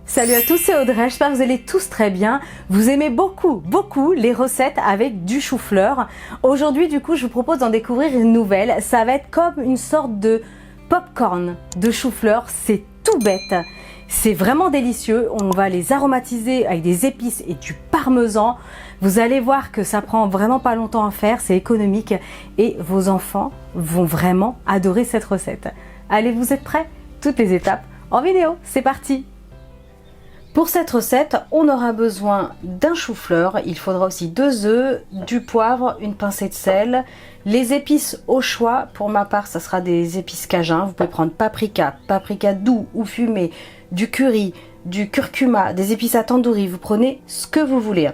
Salut à tous, c'est Audrey, j'espère que vous allez tous très bien. Vous aimez beaucoup les recettes avec du chou-fleur. Aujourd'hui, du coup, je vous propose d'en découvrir une nouvelle. Ça va être comme une sorte de popcorn de chou-fleur. C'est tout bête. C'est vraiment délicieux. On va les aromatiser avec des épices et du parmesan. Vous allez voir que ça prend vraiment pas longtemps à faire. C'est économique et vos enfants vont vraiment adorer cette recette. Allez, vous êtes prêts? Toutes les étapes en vidéo. C'est parti! Pour cette recette, on aura besoin d'un chou-fleur, il faudra aussi 2 œufs, du poivre, une pincée de sel, les épices au choix. Pour ma part, ça sera des épices cajun. Vous pouvez prendre paprika doux ou fumé, du curry, du curcuma, des épices à tandoori. Vous prenez ce que vous voulez.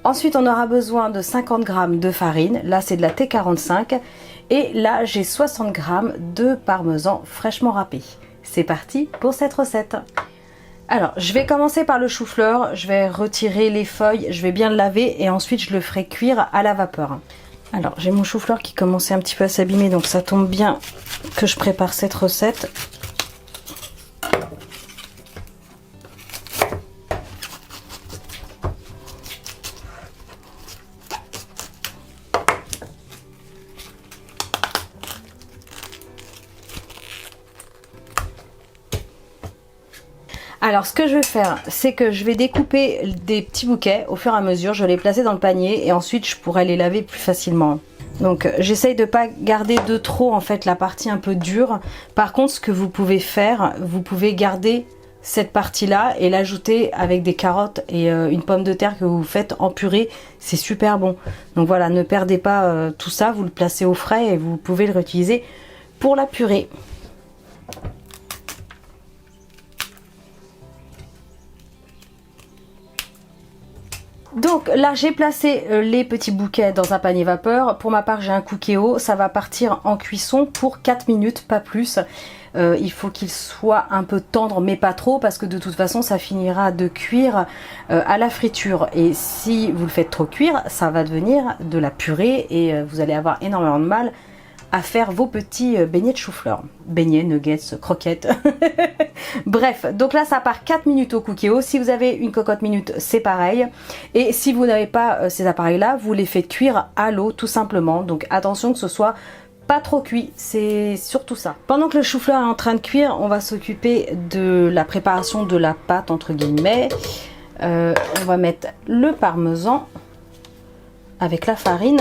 Ensuite, on aura besoin de 50 g de farine. Là, c'est de la T45. Et là, j'ai 60 g de parmesan fraîchement râpé. C'est parti pour cette recette. Alors, je vais commencer par le chou-fleur, je vais retirer les feuilles, je vais bien le laver et ensuite je le ferai cuire à la vapeur. Alors, j'ai mon chou-fleur qui commençait un petit peu à s'abîmer, donc ça tombe bien que je prépare cette recette. Alors ce que je vais faire, c'est que je vais découper des petits bouquets au fur et à mesure, je vais les placer dans le panier et ensuite je pourrai les laver plus facilement. Donc j'essaye de pas garder de trop en fait la partie un peu dure. Par contre ce que vous pouvez faire, vous pouvez garder cette partie là et l'ajouter avec des carottes et une pomme de terre que vous faites en purée, c'est super bon. Donc voilà, ne perdez pas tout ça, vous le placez au frais et vous pouvez le réutiliser pour la purée. Donc là j'ai placé les petits bouquets dans un panier vapeur. Pour ma part j'ai un Cookéo, ça va partir en cuisson pour 4 minutes, pas plus. Il faut qu'il soit un peu tendre mais pas trop parce que de toute façon ça finira de cuire à la friture. Et si vous le faites trop cuire, ça va devenir de la purée et vous allez avoir énormément de mal à faire vos petits beignets de chou-fleur. Beignets, nuggets, croquettes. Bref, donc là ça part 4 minutes au Cookéo. Si vous avez une cocotte minute, c'est pareil. Et si vous n'avez pas ces appareils-là, vous les faites cuire à l'eau tout simplement. Donc attention que ce soit pas trop cuit, c'est surtout ça. Pendant que le chou-fleur est en train de cuire, on va s'occuper de la préparation de la pâte entre guillemets. On va mettre le parmesan avec la farine.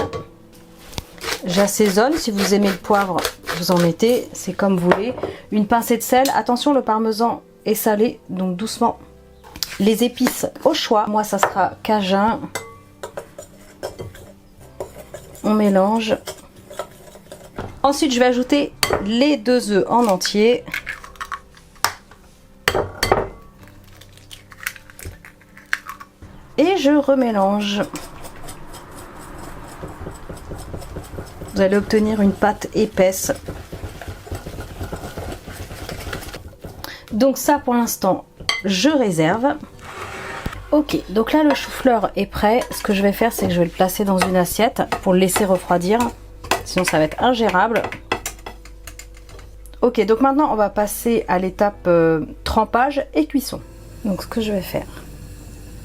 J'assaisonne, si vous aimez le poivre, vous en mettez, c'est comme vous voulez. Une pincée de sel, attention le parmesan est salé, donc doucement. Les épices au choix, moi ça sera cajun. On mélange. Ensuite je vais ajouter les 2 œufs en entier. Et je remélange. Vous allez obtenir une pâte épaisse. Donc ça pour l'instant je réserve. Ok, donc là le chou-fleur est prêt. Ce que je vais faire c'est que je vais le placer dans une assiette pour le laisser refroidir. Sinon ça va être ingérable. Ok, donc maintenant on va passer à l'étape trempage et cuisson. Donc ce que je vais faire,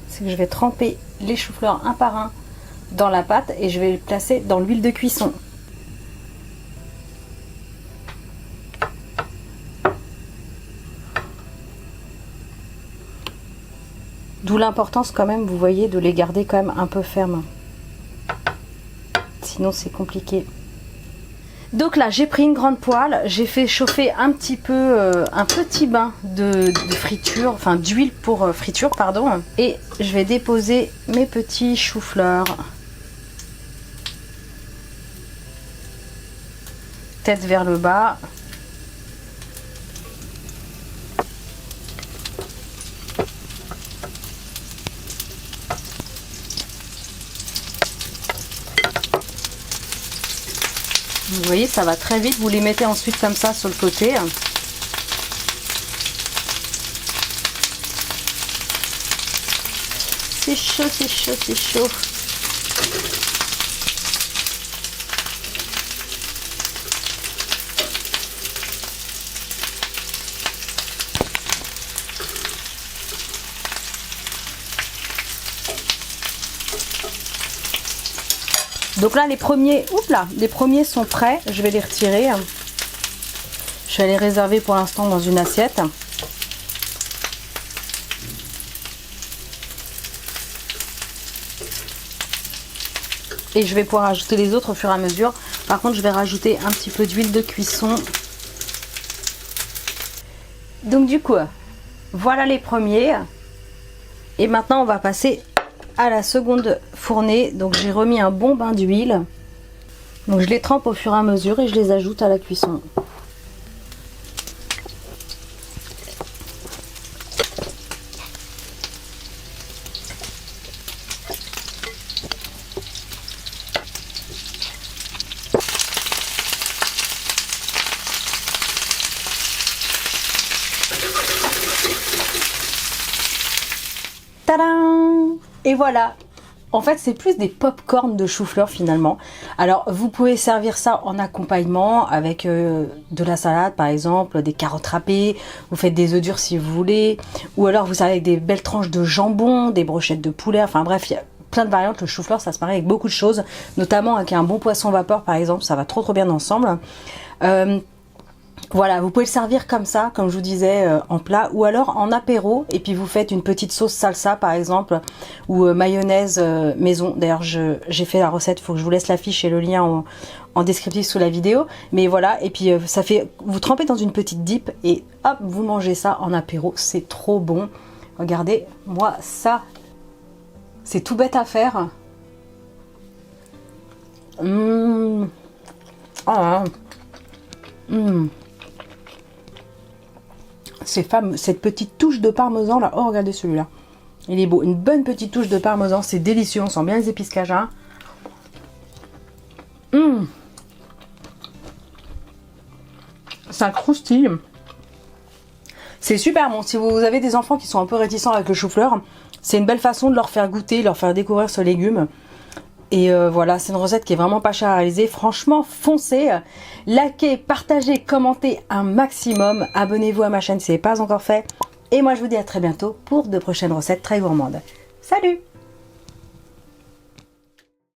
c'est que je vais tremper les choux-fleurs un par un dans la pâte et je vais les placer dans l'huile de cuisson. D'où l'importance quand même, vous voyez, de les garder quand même un peu fermes. Sinon c'est compliqué. Donc là j'ai pris une grande poêle, j'ai fait chauffer un petit peu, un petit bain de friture, enfin d'huile pour friture pardon. Et je vais déposer mes petits choux-fleurs. Tête vers le bas. Vous voyez, ça va très vite. Vous les mettez ensuite comme ça sur le côté. C'est chaud, c'est chaud, c'est chaud. Donc là, les premiers sont prêts. Je vais les retirer. Je vais les réserver pour l'instant dans une assiette. Et je vais pouvoir ajouter les autres au fur et à mesure. Par contre, je vais rajouter un petit peu d'huile de cuisson. Donc du coup, voilà les premiers. Et maintenant, on va passer à la seconde fournée. Donc j'ai remis un bon bain d'huile. Donc je les trempe au fur et à mesure et je les ajoute à la cuisson. Tadam! Et voilà! En fait, c'est plus des pop-corn de chou-fleur finalement. Alors, vous pouvez servir ça en accompagnement avec de la salade par exemple, des carottes râpées, vous faites des œufs durs si vous voulez, ou alors vous servez avec des belles tranches de jambon, des brochettes de poulet, enfin bref, il y a plein de variantes. Le chou-fleur, ça se marie avec beaucoup de choses, notamment avec un bon poisson vapeur par exemple, ça va trop bien ensemble. Voilà, vous pouvez le servir comme ça, comme je vous disais, en plat, ou alors en apéro, et puis vous faites une petite sauce salsa par exemple, ou mayonnaise maison. D'ailleurs, j'ai fait la recette, il faut que je vous laisse la fiche et le lien en descriptif sous la vidéo. Mais voilà, et puis ça fait, vous trempez dans une petite dip, et hop, vous mangez ça en apéro, c'est trop bon. Regardez, moi ça, c'est tout bête à faire. Cette petite touche de parmesan là, oh regardez celui-là, il est beau, une bonne petite touche de parmesan, c'est délicieux, on sent bien les épices cajun. Ça croustille, c'est super bon. Si vous avez des enfants qui sont un peu réticents avec le chou-fleur, c'est une belle façon de leur faire goûter, leur faire découvrir ce légume. Et voilà, c'est une recette qui est vraiment pas chère à réaliser. Franchement, foncez, likez, partagez, commentez un maximum. Abonnez-vous à ma chaîne si ce n'est pas encore fait. Et moi, je vous dis à très bientôt pour de prochaines recettes très gourmandes. Salut!